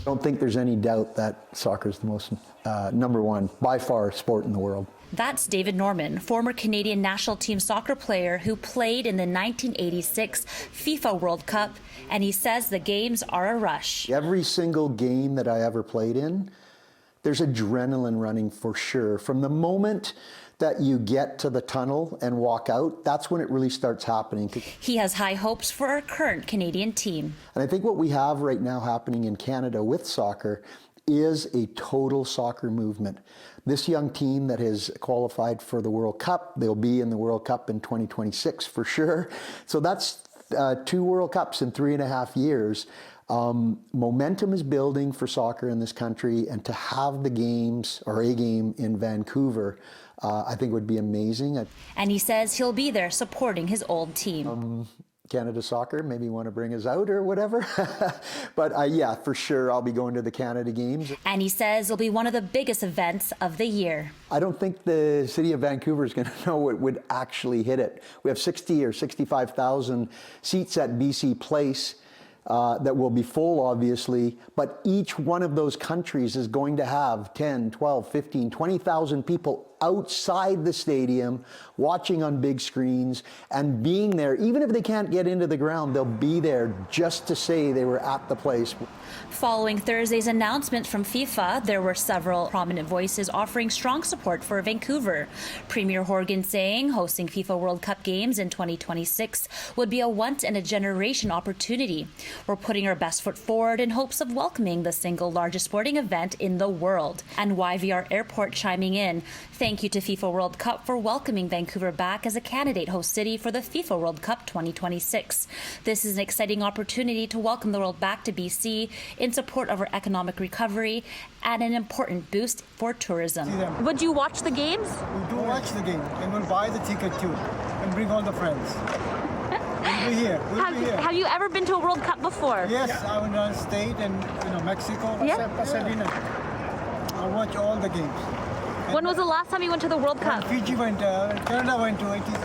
I don't think there's any doubt that soccer is the most number one, by far, sport in the world. That's David Norman, former Canadian national team soccer player who played in the 1986 FIFA World Cup, and he says the games are a rush. Every single game that I ever played in, there's adrenaline running for sure. From the moment that you get to the tunnel and walk out, that's when it really starts happening. He has high hopes for our current Canadian team. And I think what we have right now happening in Canada with soccer is a total soccer movement. This young team that has qualified for the World Cup, they'll be in the World Cup in 2026 for sure. So that's 2 World Cups in 3.5 years. Momentum is building for soccer in this country, and to have the games, or a game in Vancouver, I think would be amazing. And he says he'll be there supporting his old team. Canada Soccer maybe want to bring us out or whatever. But yeah, for sure, I'll be going to the Canada games. And he says it'll be one of the biggest events of the year. I don't think the city of Vancouver is going to know what would actually hit it. We have 60 or 65,000 seats at BC Place that will be full, obviously, but each one of those countries is going to have 10, 12, 15, 20,000 people outside the stadium, watching on big screens and being there. Even if they can't get into the ground, they'll be there just to say they were at the place. Following Thursday's announcement from FIFA, there were several prominent voices offering strong support for Vancouver. Premier Horgan saying hosting FIFA World Cup games in 2026 would be a once-in-a-generation opportunity. We're putting our best foot forward in hopes of welcoming the single largest sporting event in the world. And YVR Airport chiming in. Thank you to FIFA World Cup for welcoming Vancouver back as a candidate host city for the FIFA World Cup 2026. This is an exciting opportunity to welcome the world back to BC in support of our economic recovery and an important boost for tourism. Would you watch the games? We do watch the game, and we'll buy the ticket too, and bring all the friends. We'll be here. Have you ever been to a World Cup before? Yes, I went on state and Mexico, Pasadena. I watch all the games. When was the last time you went to the World Cup? Fiji went, Canada went to 86.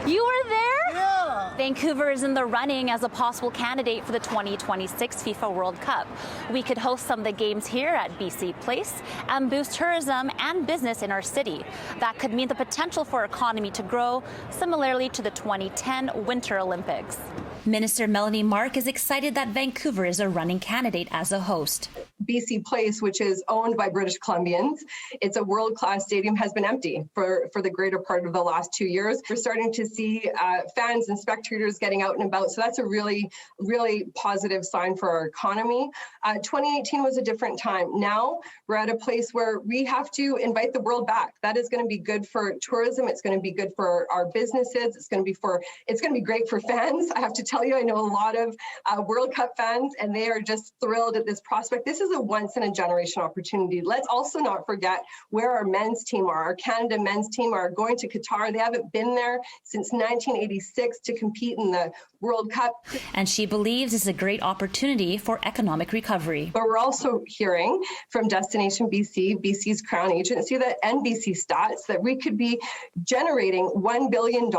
You were there? Yeah. Vancouver is in the running as a possible candidate for the 2026 FIFA World Cup. We could host some of the games here at BC Place and boost tourism and business in our city. That could mean the potential for our economy to grow, similarly to the 2010 Winter Olympics. Minister Melanie Mark is excited that Vancouver is a running candidate as a host. BC Place, which is owned by British Columbians, it's a world-class stadium, has been empty for the greater part of the last 2 years. We're starting to see fans and spectators getting out and about, so that's a really, really positive sign for our economy. 2018 was a different time. Now we're at a place where we have to invite the world back. That is going to be good for tourism. It's going to be good for our businesses. It's going to be great for fans. I have to tell you, I know a lot of World Cup fans, and they are just thrilled at this prospect. This is a once-in-a-generation opportunity. Let's also not forget where our men's team are. Our Canada men's team are going to Qatar. They haven't been there since 1986 to compete in the World Cup. And she believes it's a great opportunity for economic recovery. But we're also hearing from Destination BC, BC's Crown Agency, that NBC Stats, that we could be generating $1 billion.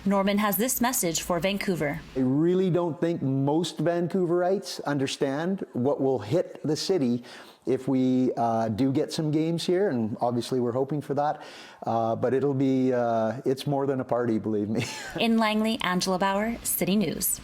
Norman has this message for Vancouver. I really don't think most Vancouverites understand what will hit the city if we do get some games here, and obviously we're hoping for that. But it'll be, it's more than a party, believe me. In Langley, Angela Bauer, City News.